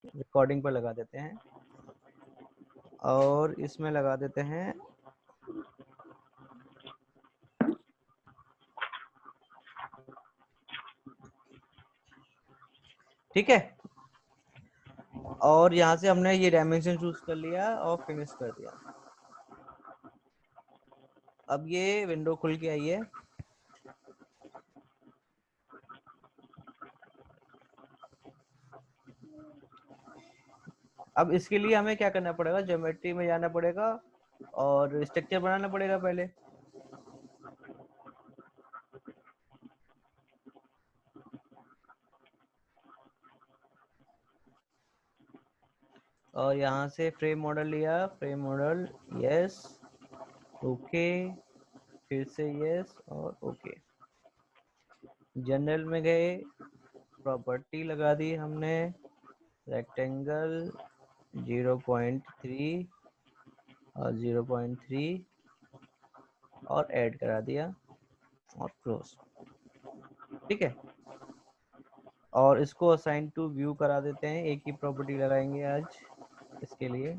Recording पर लगा देते हैं और इसमें लगा देते हैं ठीक है। और यहाँ से हमने ये डायमेंशन चूज कर लिया और फिनिश कर दिया। अब ये विंडो खुल के आई है। अब इसके लिए हमें क्या करना पड़ेगा, ज्योमेट्री में जाना पड़ेगा और स्ट्रक्चर बनाना पड़ेगा पहले। और यहाँ से फ्रेम मॉडल लिया, फ्रेम मॉडल यस, ओके, फिर से यस और ओके। जनरल में गए, प्रॉपर्टी लगा दी हमने, रेक्टेंगल 0.3 और 0.3 और ऐड करा दिया और क्लोज। ठीक है। और इसको असाइन टू व्यू करा देते हैं, एक ही प्रॉपर्टी लगाएंगे आज इसके लिए।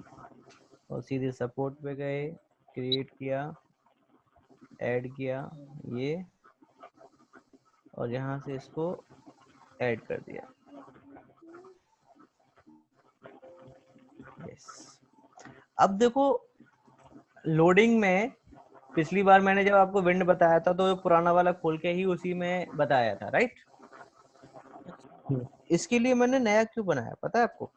और सीधे सपोर्ट पे गए, क्रिएट किया, ऐड किया ये, और यहाँ से इसको ऐड कर दिया। यस। अब देखो लोडिंग में पिछली बार मैंने जब आपको विंड बताया था तो पुराना वाला खोल के ही उसी में बताया था, राइट। इसके लिए मैंने नया क्यों बनाया पता है आपको?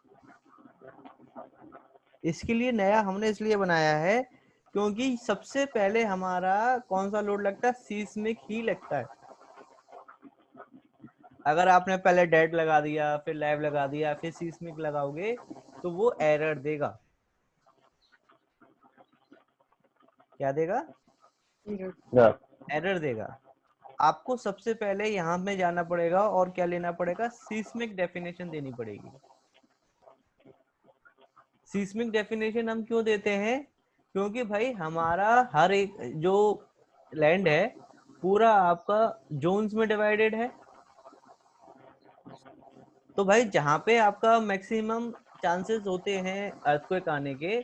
इसके लिए नया हमने इसलिए बनाया है क्योंकि सबसे पहले हमारा कौन सा लोड लगता है, सीस्मिक ही लगता है। अगर आपने पहले डेड लगा दिया, फिर लाइव लगा दिया, फिर सीस्मिक लगाओगे तो वो एरर देगा। क्या देगा? एरर देगा। आपको सबसे पहले यहाँ में जाना पड़ेगा और क्या लेना पड़ेगा, सीस्मिक डेफिनेशन देनी पड़ेगी। सीस्मिक डेफिनेशन हम क्यों देते हैं? क्योंकि भाई हमारा हर एक जो लैंड है पूरा आपका जोन्स में डिवाइडेड है। तो भाई जहां पे आपका मैक्सिमम चांसेस होते हैं अर्थक्वेक आने के,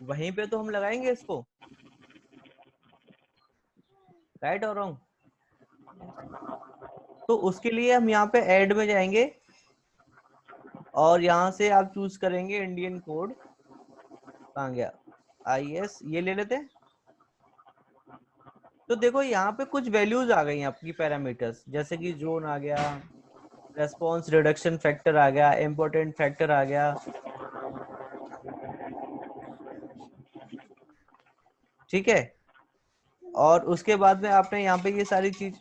वहीं पे तो हम लगाएंगे इसको, राइट और रॉन्ग। तो उसके लिए हम यहाँ पे ऐड में जाएंगे और यहाँ से आप चूज करेंगे इंडियन कोड। कहाँ गया? IS, ये ले लेते हैं। तो देखो यहाँ पे कुछ वैल्यूज आ गई आपकी पैरामीटर्स, जैसे कि जोन आ गया, रेस्पॉन्स रिडक्शन फैक्टर आ गया, इम्पोर्टेंट फैक्टर आ गया। ठीक है। और उसके बाद में आपने यहाँ पे ये सारी चीज,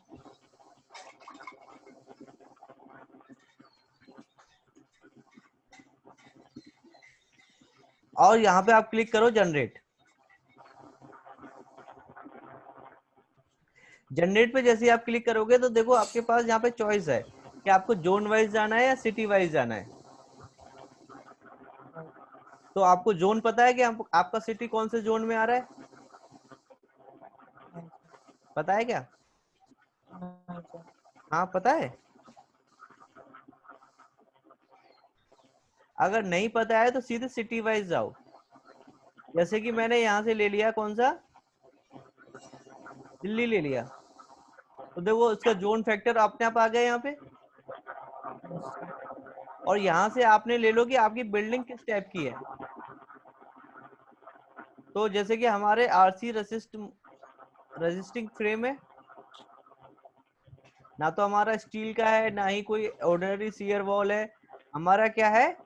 और यहाँ पे आप क्लिक करो जनरेट। जनरेट पे जैसे आप क्लिक करोगे तो देखो आपके पास यहाँ पे चॉइस है कि आपको जोन वाइज जाना है या सिटी वाइज जाना है। तो आपको जोन पता है कि आपका सिटी कौन से जोन में आ रहा है? पता है क्या? हाँ पता है। अगर नहीं पता है तो सीधे सिटी वाइज जाओ। जैसे कि मैंने यहाँ से ले लिया, कौन सा, दिल्ली ले लिया, तो देखो इसका जोन फैक्टर अपने आप आ गया यहाँ पे। और यहाँ से आपने ले लो कि आपकी बिल्डिंग किस टाइप की है। तो जैसे कि हमारे RC रजिस्टिंग फ्रेम है, ना तो हमारा स्टील का है ना ही कोई ऑर्डिनरी शियर वॉल है, हमारा क्या है,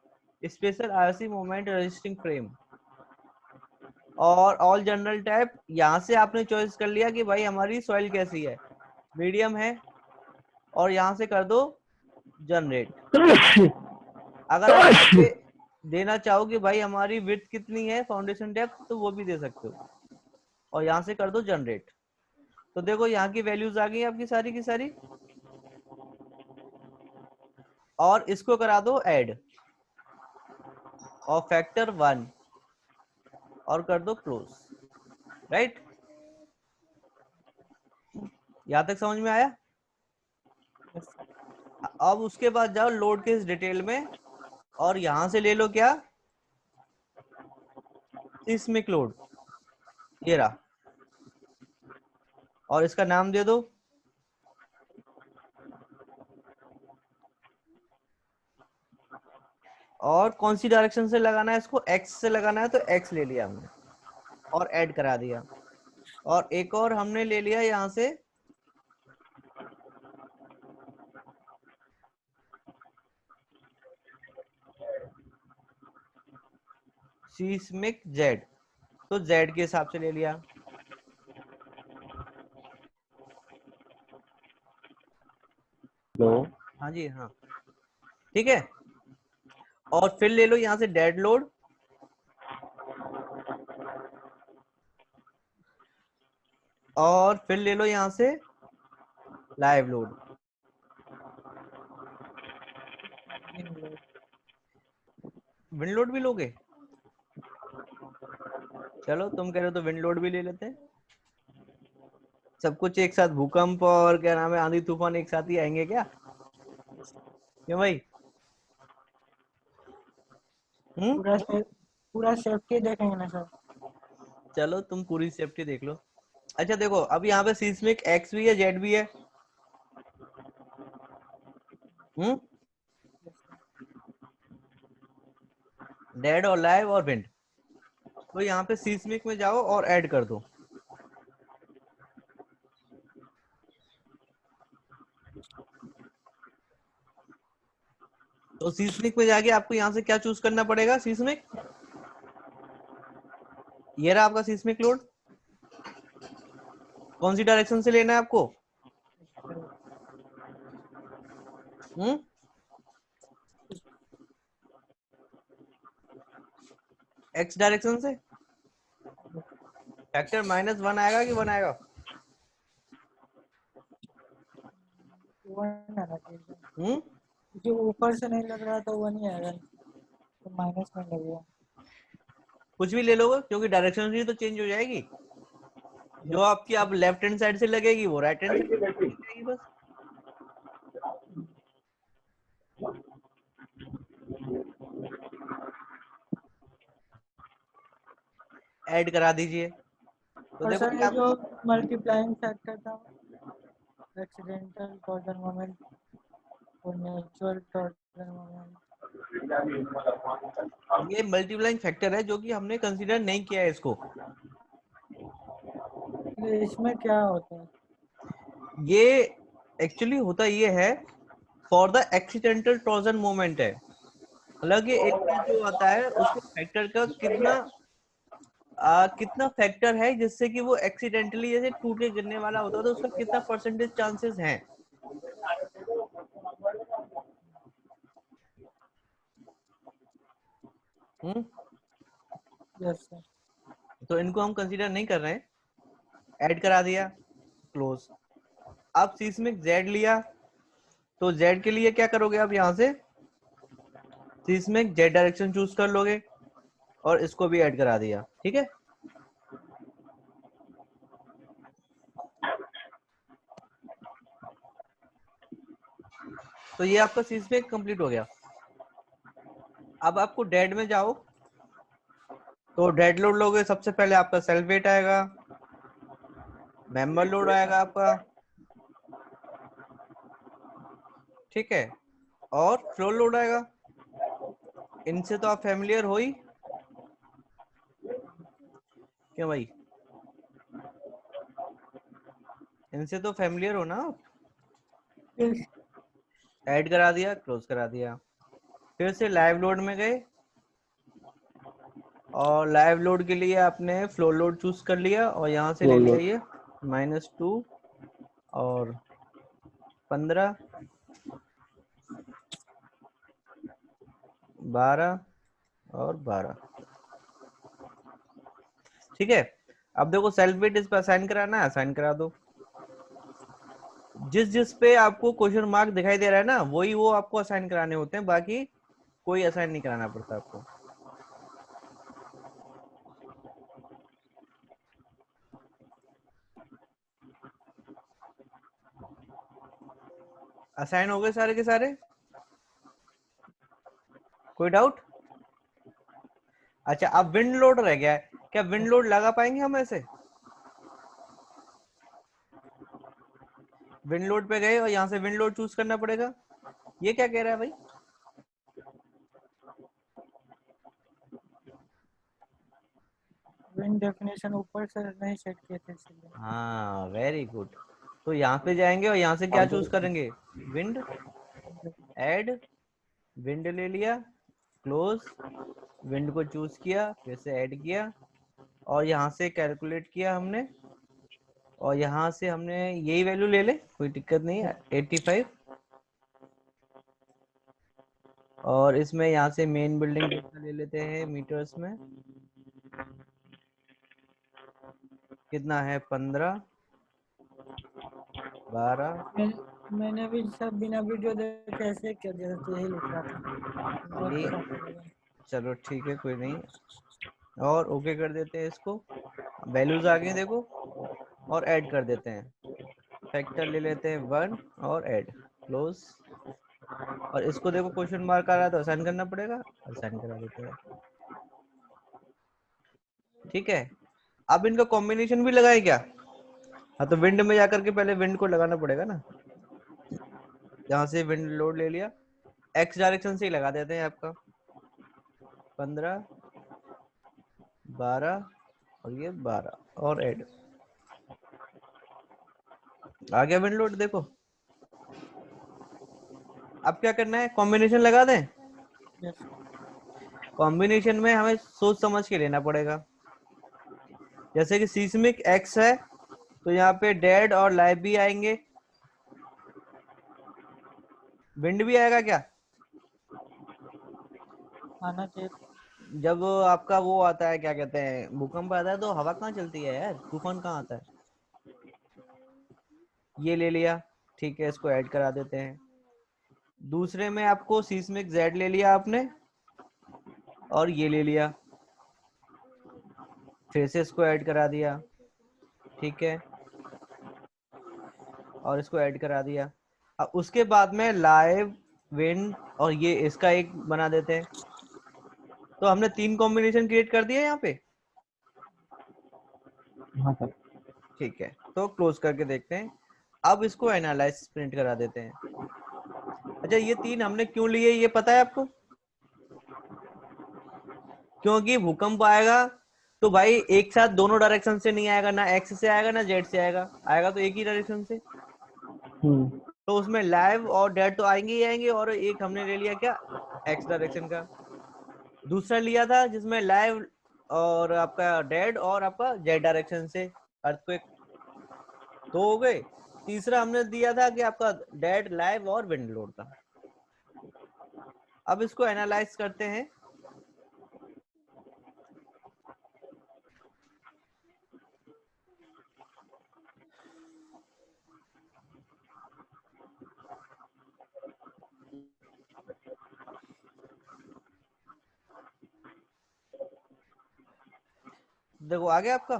special RC moment resisting frame. और ऑल जनरल टाइप, यहाँ से आपने चॉइस कर लिया कि भाई हमारी सॉइल कैसी है, मीडियम है, और यहाँ से कर दो जनरेट। अगर आप यहाँ पे देना चाहो कि भाई हमारी विड्थ कितनी है, फाउंडेशन डेप्थ, तो वो भी दे सकते हो, और यहाँ से कर दो जनरेट। तो देखो यहाँ की वैल्यूज आ गई आपकी सारी की सारी। और इसको करा दो ऐड और फैक्टर 1 और कर दो क्लोज, राइट। यहां तक समझ में आया? अब उसके बाद जाओ लोड के इस डिटेल में और यहां से ले लो क्या, सिस्मिक लोड, ये रहा, और इसका नाम दे दो, और कौन सी डायरेक्शन से लगाना है इसको, एक्स से लगाना है, तो एक्स ले लिया हमने और ऐड करा दिया। और एक और हमने ले लिया यहां से सीस्मिक जेड, तो जेड के हिसाब से ले लिया। लो हाँ जी हाँ, ठीक है। और फिर ले लो यहाँ से डेड लोड, और फिर ले लो यहाँ से लाइव लोड। विंड लोड भी लोगे, चलो तुम कह रहे हो तो विंड लोड भी ले लेते हैं। सब कुछ एक साथ, भूकंप और क्या नाम है, आंधी तूफान एक साथ ही आएंगे क्या, क्यों भाई? पूरा सेफ्टी देखेंगे ना सर। चलो तुम पूरी सेफ्टी देख लो। अच्छा देखो, अब यहाँ पे सीस्मिक एक्स भी है, जेड भी है। डेड और लाइव और विंड। तो यहाँ पे सीस्मिक में जाओ और ऐड कर दो। तो सीस्मिक में जाके आपको यहाँ से क्या चूज करना पड़ेगा, सीस्मिक, ये रहा आपका सीस्मिक लोड। कौन सी डायरेक्शन से लेना है आपको, एक्स डायरेक्शन से। फैक्टर -1 आएगा कि 1 आएगा? जो ऊपर से नहीं लग रहा तो वो नहीं आएगा, तो माइनस में लगेगा। कुछ भी ले लो, क्योंकि डायरेक्शन ही तो चेंज हो जाएगी। जो आपकी आप लेफ्ट हैंड साइड से लगेगी वो राइट हैंड साइड से लगेगी बस। ऐड करा दीजिए। तो और देखो सर ये जो मल्टीप्लाइंग फैक्टर था, एक्सीडेंटल टॉर्जन मोमेंट और नेचुरल टॉर्जन मोमेंट, ये मल्टीप्लाइंग फैक्टर है जो कि हमने कंसीडर नहीं किया है इसको। इसमें क्या होता है? ये एक्चुअली होता ये है, for the accidental torsion moment है। हालांकि एक चीज जो आता है उसके फैक्टर का कितना फैक्टर है जिससे कि वो एक्सीडेंटली जैसे टूट के गिरने वाला होता है, तो उसका कितना परसेंटेज चांसेस हैं। Yes sir. तो इनको हम कंसीडर नहीं कर रहे हैं। ऐड करा दिया, क्लोज। अब सीस्मिक जेड लिया, तो जेड के लिए क्या करोगे आप, यहाँ से सीस्मिक जेड डायरेक्शन चूज कर लोगे और इसको भी ऐड करा दिया, ठीक है। तो ये आपका सीस्मिक कंप्लीट हो गया। अब आपको डेड में जाओ, तो डेड लोड लोगे, सबसे पहले आपका सेल्फ वेट आएगा, मेंबर लोड आएगा आपका, ठीक है, और फ्लोर लोड आएगा। इनसे तो आप फैमिलियर हो ही, क्यों भाई? इनसे तो फैमिलियर हो ना आप। ऐड करा दिया, क्लोज करा दिया। फिर से लाइव लोड में गए, और लाइव लोड के लिए आपने फ्लोर लोड चूज कर लिया, और यहाँ से ले लिया ये -2 और 15, 12 और 12, ठीक है। अब देखो सेल्फ वेट इस पे असाइन कराना है, असाइन करा दो। जिस जिस पे आपको क्वेश्चन मार्क दिखाई दे रहा है ना, वही वो आपको असाइन कराने होते हैं, बाकी कोई असाइन नहीं कराना पड़ता आपको। असाइन हो गए सारे के सारे, कोई डाउट? अच्छा, अब विंड लोड रह गया है, क्या विंड लोड लगा पाएंगे हम ऐसे? विंड लोड पे गए और यहाँ से विंड लोड चूज करना पड़ेगा। ये क्या कह रहा है भाई? विंड डेफिनेशन ऊपर से नहीं सेट किए थे इसलिए। हाँ, वेरी गुड। तो यहाँ पे जाएंगे और यहाँ से क्या चूज करेंगे? विंड, ऐड, विंड ले लिया, क्लोज, विंड को चूज किया, फिर से ऐड किया और यहाँ से कैलकुलेट किया हमने, और यहाँ से हमने यही वैल्यू ले ले, कोई दिक्कत नहीं है, 85। और इसमें यहाँ से मेन बिल्डिंग कितना ले लेते हैं मीटर्स में, कितना है? 15, 12। मैंने भी सब बिना वीडियो देखे ऐसे कर दिया था, तो यही लिख रहा था। ये चलो ठीक है, कोई नहीं, और ओके कर देते हैं इसको। वैल्यूज आ गई देखो, और ऐड कर देते हैं। फैक्टर ले लेते हैं 1 और ऐड, क्लोज। और इसको देखो क्वेश्चन मार्क आ रहा है तो असाइन करना पड़ेगा, असाइन करा देते हैं। ठीक है, अब इनका कॉम्बिनेशन भी लगाए क्या? हाँ, तो विंड में जाकर के पहले विंड को लगाना पड़ेगा ना। यहाँ से विंड लोड ले लिया, एक्स डायरेक्शन से ही लगा देते हैं आपका। 15, 12 और ये 12 और ऐड, आ गया विंड लोड। देखो अब क्या करना है, कॉम्बिनेशन लगा दें। कॉम्बिनेशन में हमें सोच समझ के लेना पड़ेगा। जैसे कि सीस्मिक एक्स है तो यहाँ पे डेड और लाइव भी आएंगे, विंड भी आएगा क्या? आना चाहिए। जब आपका वो आता है, क्या कहते हैं, भूकंप आता है, तो हवा कहाँ चलती है यार, तूफान कहाँ आता है? ये ले लिया, ठीक है, इसको ऐड करा देते हैं। दूसरे में आपको सीस्मिक जेड ले लिया आपने, और ये ले लिया, फिर से इसको ऐड करा दिया, ठीक है, और इसको ऐड करा दिया। अब उसके बाद में लाइव, विंड और ये इसका एक बना देते हैं। तो हमने 3 कॉम्बिनेशन क्रिएट कर दिए यहाँ पे। हाँ सर। ठीक है, तो क्लोज करके देखते हैं। अब इसको एनालाइसिस प्रिंट करा देते हैं। अच्छा, ये 3 हमने क्यों लिए ये पता है आपको? क्योंकि भूकंप आएगा तो भाई एक साथ दोनों डायरेक्शन से नहीं आएगा, ना एक्स से आएगा ना जेड से आएगा, आएगा तो एक ही डायरेक्शन से। तो उसमें लाइव और डेड तो आएंगे ही आएंगे, और एक हमने ले लिया क्या, एक्स डायरेक्शन का। दूसरा लिया था जिसमें लाइव और आपका डेड और आपका जेड डायरेक्शन से अर्थक्वेक, तो हो गए। तीसरा हमने दिया था कि आपका डेड, लाइव और विंड लोड था। अब इसको एनालाइज करते हैं। देखो आ गया आपका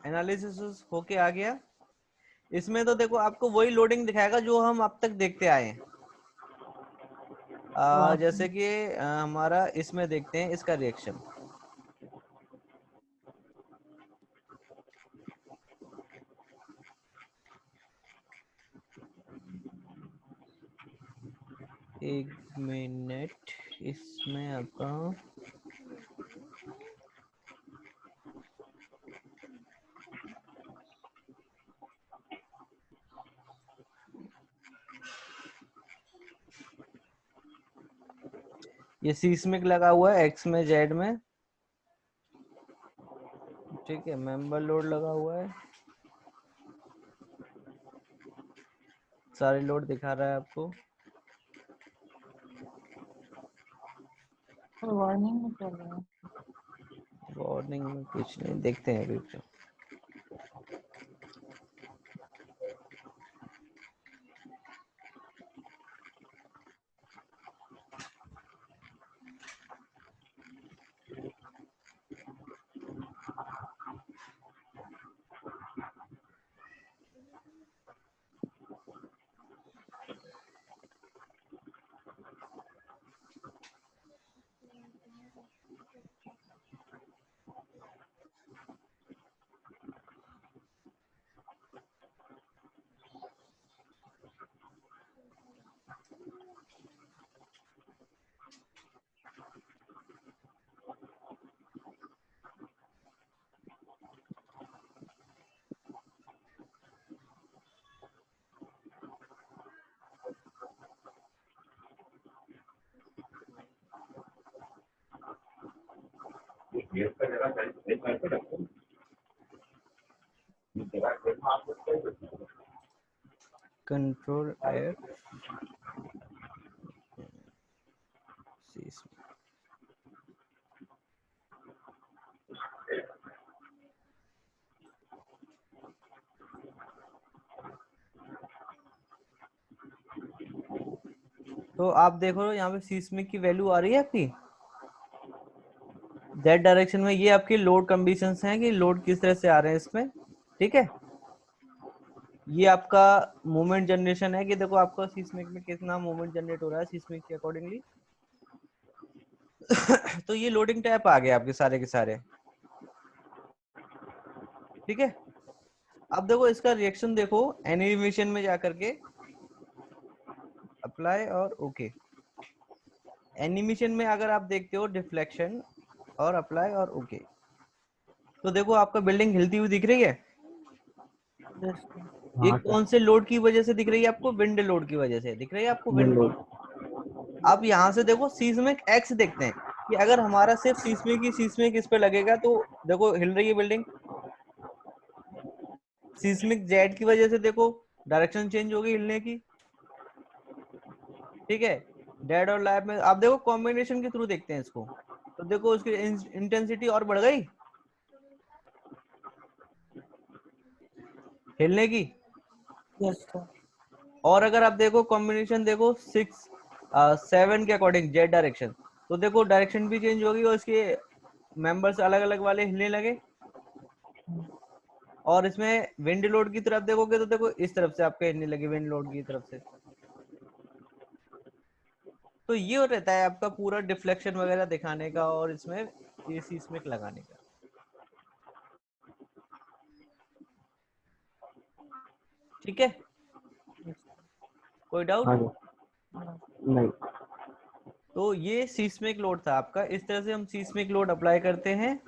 एनालिसिस होके आ गया। इसमें तो देखो आपको वही लोडिंग दिखाएगा जो हम अब तक देखते आए हैं। जैसे कि हमारा इसमें देखते हैं इसका रिएक्शन। एक मिनट, इसमें आपका ये सीस्मिक लगा हुआ है एक्स में, जेड में, ठीक है, मेंबर लोड लगा हुआ है, सारे लोड दिखा रहा है आपको। वार्निंग में चल रहा है। वार्निंग में कुछ नहीं, देखते हैं अभी तो। Control F seismic. तो आप देखो यहाँ पे सीस्मिक की वैल्यू आ रही है आपकी दैट डायरेक्शन में। ये आपकी लोड कंडीशंस हैं कि लोड किस तरह से आ रहे हैं इसमें, ठीक है। ये आपका मूवमेंट जनरेशन है कि देखो आपका सीस्मिक में कितना मूवमेंट जनरेट हो रहा है सीस्मिक के अकॉर्डिंगली। तो ये लोडिंग टाइप आ गए आपके सारे के सारे, ठीक है। अब देखो इसका रिएक्शन देखो एनिमेशन में जाकर के, अप्लाई और ओके। एनिमेशन में अगर आप देखते हो डिफ्लेक्शन और अप्लाई और ओके, तो देखो आपका बिल्डिंग हिलती हुई दिख रही है। Yes, sir. ये हाँ सर, कौन से लोड की वजह से दिख रही है आपको? विंड लोड की वजह से दिख रही है आपको, विंड विंडो लोड। अब यहाँ से देखो सीस्मिक एक्स देखते हैं कि अगर हमारा सिर्फ सीस्मिक इस पे लगेगा तो देखो हिल रही है बिल्डिंग। सीस्मिक जेड की वजह से देखो डायरेक्शन चेंज हो गई हिलने की, ठीक है। डेड और लाइव में आप देखो कॉम्बिनेशन के थ्रू देखते हैं इसको, तो देखो उसकी इंटेंसिटी और बढ़ गई हिलने की। Yes, sir. और अगर आप देखो कॉम्बिनेशन देखो 6-7 के अकॉर्डिंग जेड डायरेक्शन, तो देखो डायरेक्शन भी चेंज होगी और इसके मेंबर्स अलग अलग वाले हिलने लगे। और इसमें विंड लोड की तरफ देखोगे तो देखो इस तरफ से आपके हिलने लगे विंड लोड की तरफ से। तो ये रहता है आपका पूरा डिफ्लेक्शन वगैरह दिखाने का और इसमें ये सीस्मिक लगाने का, ठीक है। कोई डाउट? हाँ सर, No. नहीं तो ये सीस्मिक लोड था आपका। इस तरह से हम सीस्मिक लोड अप्लाई करते हैं